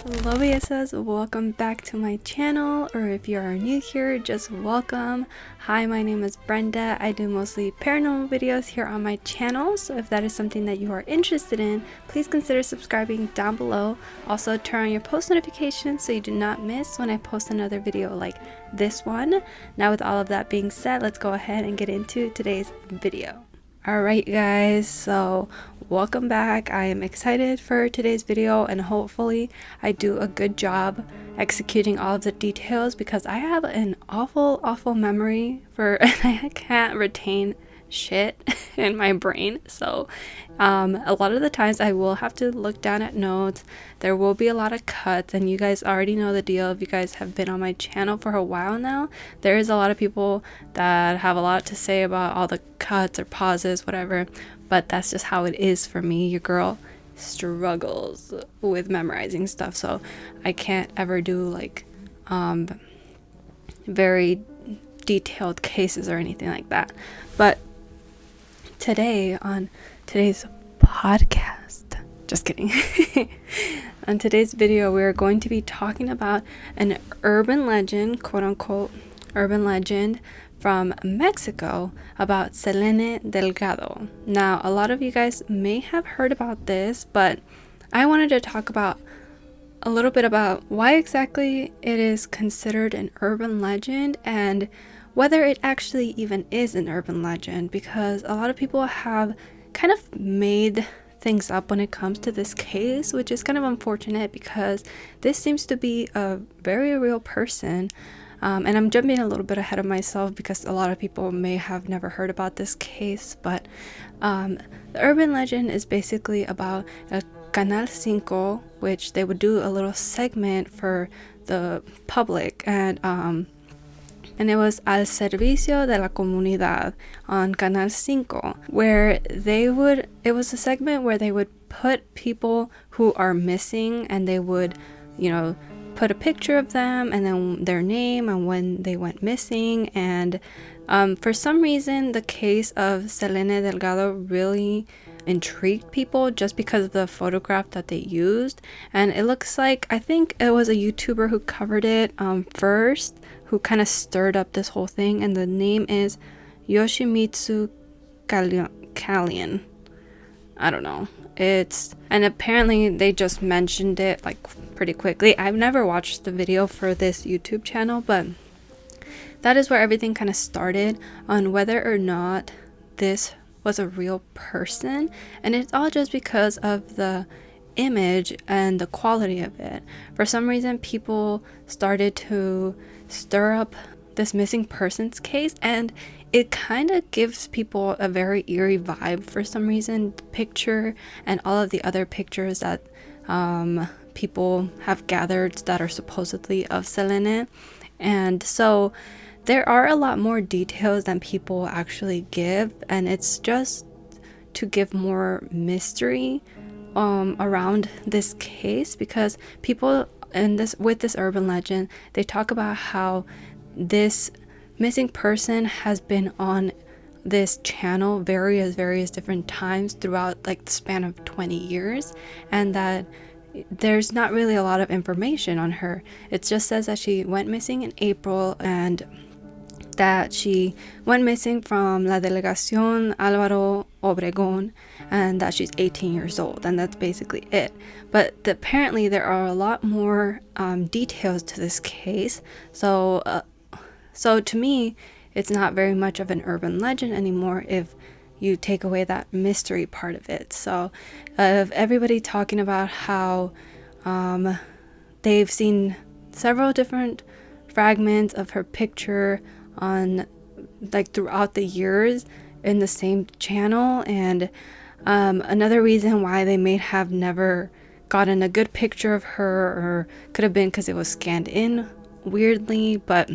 Hello bellezas, welcome back to my channel, or if you are new here, just welcome. Hi, my name is Brenda. I do mostly paranormal videos here on my channel, so if that is something that you are interested in, please consider subscribing down below. Also turn on your post notifications so you do not miss when I post another video like this one. Now with all of that being said, let's go ahead and get into today's video. Alright guys, so welcome back. I am excited for today's video and hopefully I do a good job executing all of the details because I have an awful memory for I can't retain shit in my brain, so a lot of the times I will have to look down at notes. There will be a lot of cuts, and you guys already know the deal. If you guys have been on my channel for a while now, there is a lot of people that have a lot to say about all the cuts or pauses, whatever, but that's just how it is for me. Your girl struggles with memorizing stuff, so I can't ever do like very detailed cases or anything like that. But today, on today's podcast, just kidding, on today's video, we're going to be talking about an urban legend, quote unquote urban legend from Mexico about Selene Delgado. Now, a lot of you guys may have heard about this, but I wanted to talk about a little bit about why exactly it is considered an urban legend and whether it actually even is an urban legend, because a lot of people have kind of made things up when it comes to this case, which is kind of unfortunate because this seems to be a very real person. And I'm jumping a little bit ahead of myself because a lot of people may have never heard about this case, but the urban legend is basically about a Canal 5, which they would do a little segment for the public, and it was Al Servicio de la Comunidad on Canal 5, where it was a segment where they would put people who are missing, and they would, put a picture of them and then their name and when they went missing. And for some reason, the case of Selene Delgado really intrigued people just because of the photograph that they used. And it looks like, I think it was a YouTuber who covered it first, who kind of stirred up this whole thing, and the name is Yoshimitsu Kalyan. I don't know. And apparently they just mentioned it like pretty quickly. I've never watched the video for this YouTube channel, but that is where everything kind of started on whether or not this was a real person. And it's all just because of the image and the quality of it. For some reason, people started to stir up this missing persons case, and it kind of gives people a very eerie vibe for some reason. The picture and all of the other pictures that people have gathered that are supposedly of Selene, and so there are a lot more details than people actually give, and it's just to give more mystery around this case, because people with this urban legend, they talk about how this missing person has been on this channel various different times throughout like the span of 20 years, and that there's not really a lot of information on her. It just says that she went missing in April, and that she went missing from La Delegación Álvaro Obregón, and that she's 18 years old, and that's basically it. But apparently there are a lot more details to this case, so to me it's not very much of an urban legend anymore if you take away that mystery part of it. So of everybody talking about how they've seen several different fragments of her picture on like throughout the years in the same channel, and another reason why they may have never gotten a good picture of her, or could have been because it was scanned in weirdly, but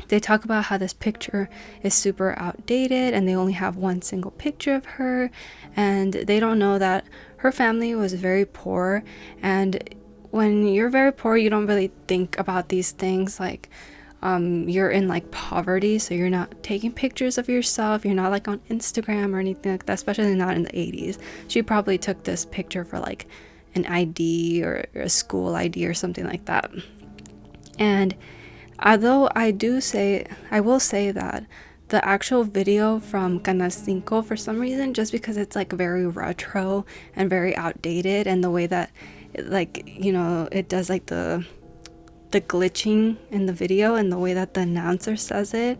they talk about how this picture is super outdated and they only have one single picture of her, and they don't know that her family was very poor. And when you're very poor, you don't really think about these things, like you're in like poverty, so you're not taking pictures of yourself, you're not like on Instagram or anything like that, especially not in the 80s. She probably took this picture for like an ID or a school ID or something like that. And although I will say that the actual video from Canal 5, for some reason, just because it's like very retro and very outdated, and the way that it does like the glitching in the video and the way that the announcer says it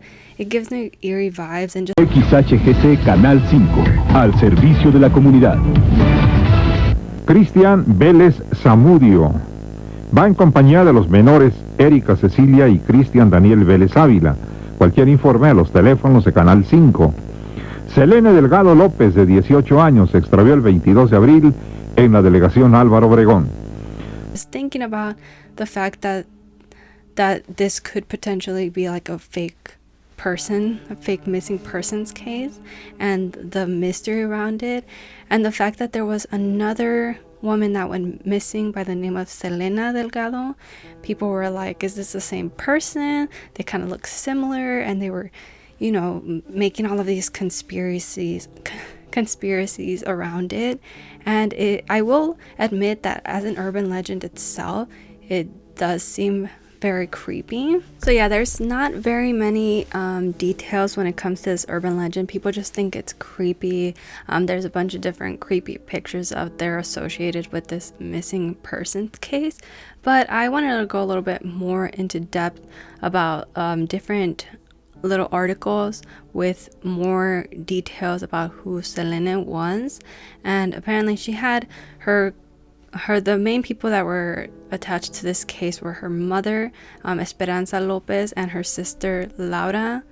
gives me eerie vibes. And just XHGC Canal 5, al servicio de la comunidad. Cristian Vélez Zamudio va en compañía de los menores Erika Cecilia y Cristian Daniel Vélez Ávila. Cualquier informe a los teléfonos de Canal 5. Selene Delgado López, de 18 años, se extravió el 22 de abril en la delegación Álvaro Obregón. Just thinking about the fact that this could potentially be like a fake missing persons case, and the mystery around it, and the fact that there was another woman that went missing by the name of Selene Delgado. People were like, is this the same person? They kind of look similar, and they were, making all of these conspiracies around it. And I will admit that as an urban legend itself, it does seem very creepy. So yeah, there's not very many details when it comes to this urban legend. People just think it's creepy. There's a bunch of different creepy pictures out there associated with this missing persons case, but I wanted to go a little bit more into depth about different little articles with more details about who Selene was. And apparently she had the main people that were attached to this case were her mother, Esperanza Lopez, and her sister Laura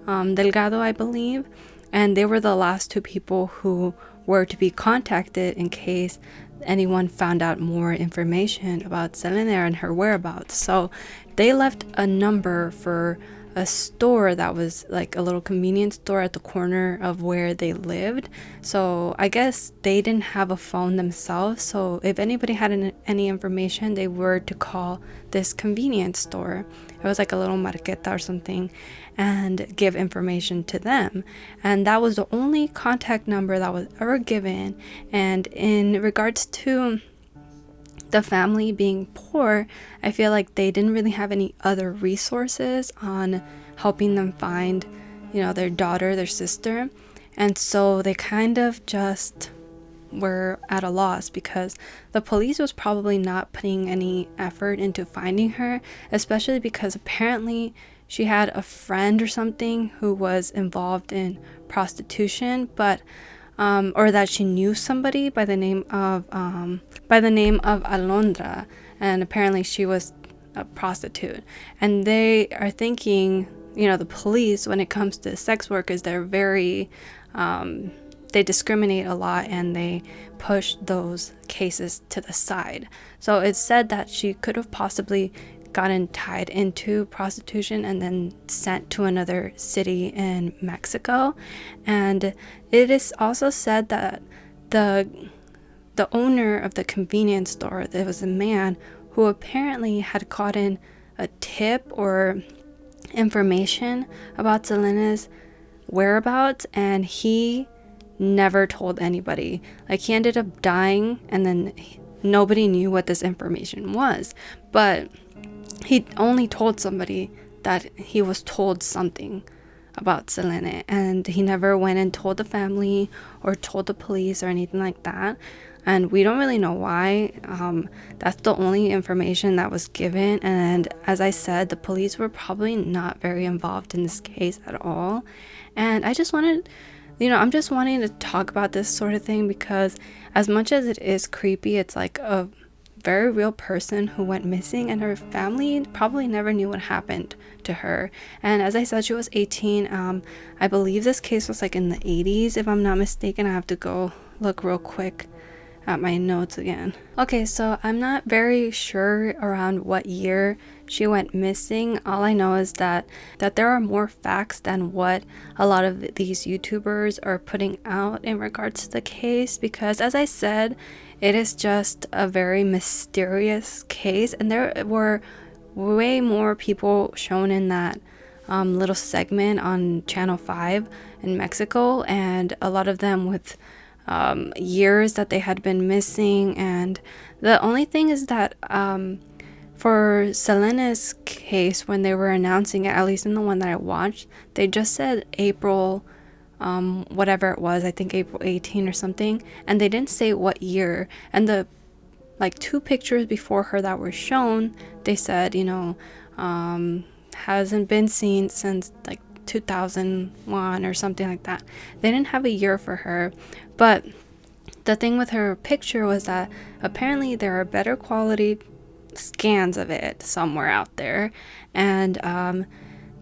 Delgado, I believe. And they were the last two people who were to be contacted in case anyone found out more information about Selene and her whereabouts. So they left a number for a store that was like a little convenience store at the corner of where they lived. So I guess they didn't have a phone themselves, so if anybody had any information, they were to call this convenience store. It was like a little marqueta or something, and give information to them. And that was the only contact number that was ever given. And in regards to the family being poor, I feel like they didn't really have any other resources on helping them find, their daughter, their sister. And so they kind of just were at a loss, because the police was probably not putting any effort into finding her, especially because apparently she had a friend or something who was involved in prostitution, but or that she knew somebody by the name of Alondra, and apparently she was a prostitute. And they are thinking, the police, when it comes to sex workers, they're very they discriminate a lot, and they push those cases to the side. So it's said that she could have possibly gotten tied into prostitution and then sent to another city in Mexico. And it is also said that the owner of the convenience store, there was a man who apparently had gotten a tip or information about Selene's whereabouts, and he never told anybody. Like, he ended up dying, and then nobody knew what this information was, but he only told somebody that he was told something about Selene, and he never went and told the family or told the police or anything like that. And we don't really know why. That's the only information that was given. And as I said, the police were probably not very involved in this case at all. And I just wanted, I'm just wanting to talk about this sort of thing, because as much as it is creepy, it's like a very real person who went missing, and her family probably never knew what happened to her. And as I said, she was 18. I believe this case was like in the 80s, if I'm not mistaken. I have to go look real quick at my notes again. Okay, so I'm not very sure around what year she went missing. All I know is that there are more facts than what a lot of these YouTubers are putting out in regards to the case, because as I said, it is just a very mysterious case, and there were way more people shown in that little segment on Channel 5 in Mexico, and a lot of them with years that they had been missing. And the only thing is that for Selene's case, when they were announcing it, at least in the one that I watched, they just said April, whatever it was, I think April 18 or something, and they didn't say what year. And the like 2 pictures before her that were shown, they said, hasn't been seen since like 2001 or something like that. They didn't have a year for her. But the thing with her picture was that apparently there are better quality scans of it somewhere out there, and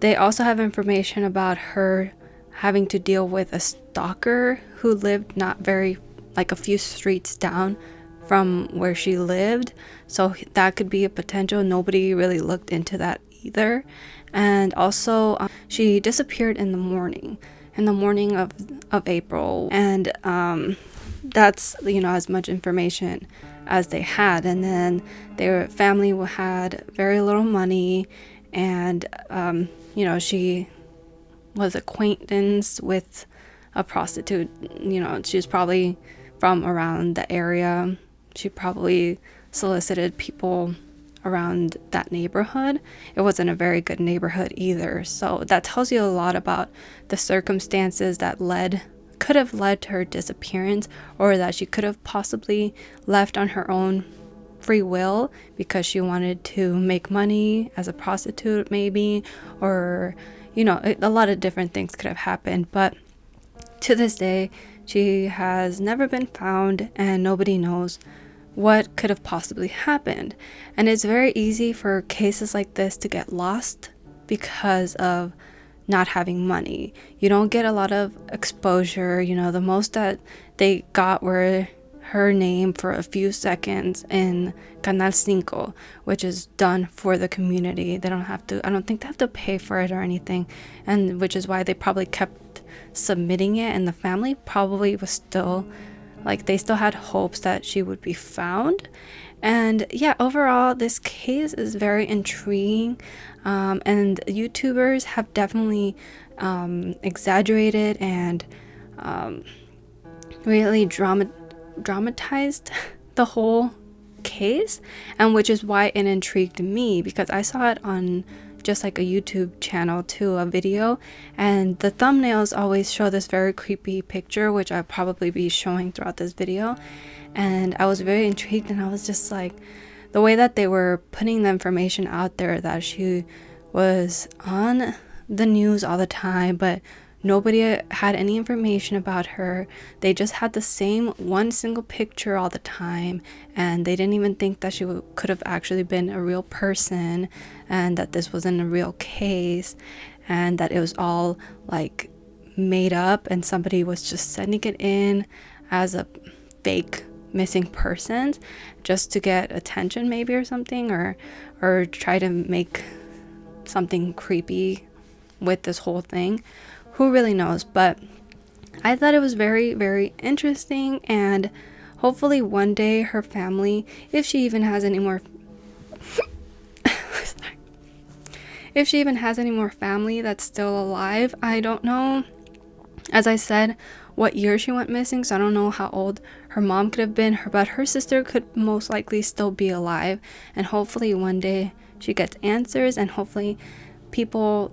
they also have information about her having to deal with a stalker who lived not very, like a few streets down from where she lived. So that could be a potential. Nobody really looked into that either. And also she disappeared in the morning of April, and that's as much information as they had. And then their family had very little money, and she was acquaintance with a prostitute. She was probably from around the area. She probably solicited people around that neighborhood. It wasn't a very good neighborhood either. So that tells you a lot about the circumstances that could have led to her disappearance, or that she could have possibly left on her own free will because she wanted to make money as a prostitute maybe, or a lot of different things could have happened. But to this day, she has never been found, and nobody knows what could have possibly happened. And it's very easy for cases like this to get lost because of not having money. You don't get a lot of exposure. The most that they got were her name for a few seconds in Canal 5, which is done for the community. I don't think they have to pay for it or anything, and which is why they probably kept submitting it, and the family probably was still they still had hopes that she would be found. And yeah, overall this case is very intriguing, and YouTubers have definitely exaggerated and really dramatized the whole case, and which is why it intrigued me, because I saw it on just like a YouTube channel too, a video, and the thumbnails always show this very creepy picture, which I'll probably be showing throughout this video. And I was very intrigued, and I was just like, the way that they were putting the information out there that she was on the news all the time, but nobody had any information about her. They just had the same one single picture all the time, and they didn't even think that she could have actually been a real person, and that this wasn't a real case, and that it was all made up, and somebody was just sending it in as a fake missing person just to get attention maybe, or something, or try to make something creepy with this whole thing. Who really knows? But I thought it was very, very interesting, and hopefully one day her family, if she even has any more if she even has any more family that's still alive. I don't know, as I said, what year she went missing, so I don't know how old her mom could have been, but her sister could most likely still be alive, and hopefully one day she gets answers, and hopefully people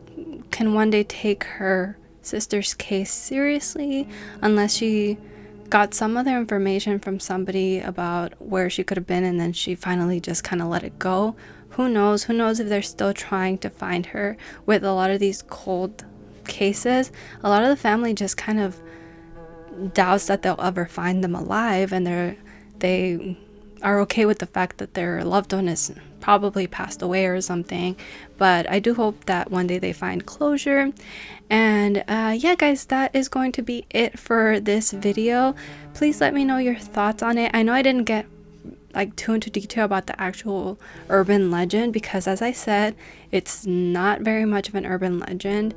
can one day take her sister's case seriously, unless she got some other information from somebody about where she could have been, and then she finally just kind of let it go. Who knows if they're still trying to find her. With a lot of these cold cases, a lot of the family just kind of doubts that they'll ever find them alive, and they are okay with the fact that their loved one is probably passed away or something. But I do hope that one day they find closure. And yeah guys, that is going to be it for this video. Please let me know your thoughts on it. I know I didn't get too into detail about the actual urban legend, because as I said, it's not very much of an urban legend,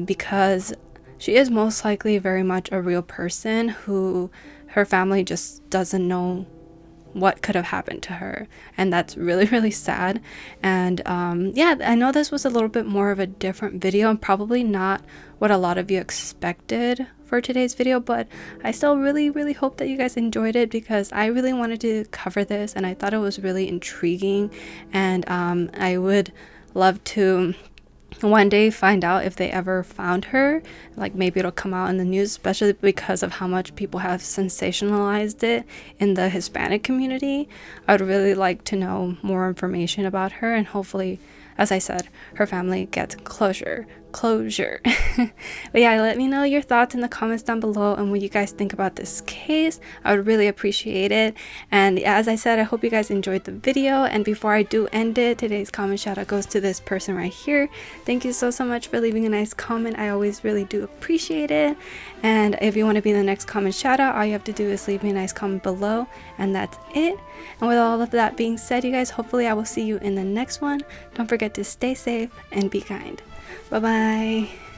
because she is most likely very much a real person who her family just doesn't know what could have happened to her, and that's really, really sad. And yeah, I know this was a little bit more of a different video, and probably not what a lot of you expected for today's video, but I still really hope that you guys enjoyed it, because I really wanted to cover this and I thought it was really intriguing, and I would love to one day find out if they ever found her. Like, maybe it'll come out in the news, especially because of how much people have sensationalized it in the Hispanic community. I would really like to know more information about her, and hopefully, as I said, her family gets closure. But yeah, let me know your thoughts in the comments down below and what you guys think about this case. I would really appreciate it. And as I said, I hope you guys enjoyed the video, and before I do end it, today's comment shout out goes to this person right here. Thank you so much for leaving a nice comment. I always really do appreciate it. And if you want to be the next comment shout out, all you have to do is leave me a nice comment below, and that's it. And with all of that being said, you guys, hopefully I will see you in the next one. Don't forget to stay safe and be kind. Bye bye.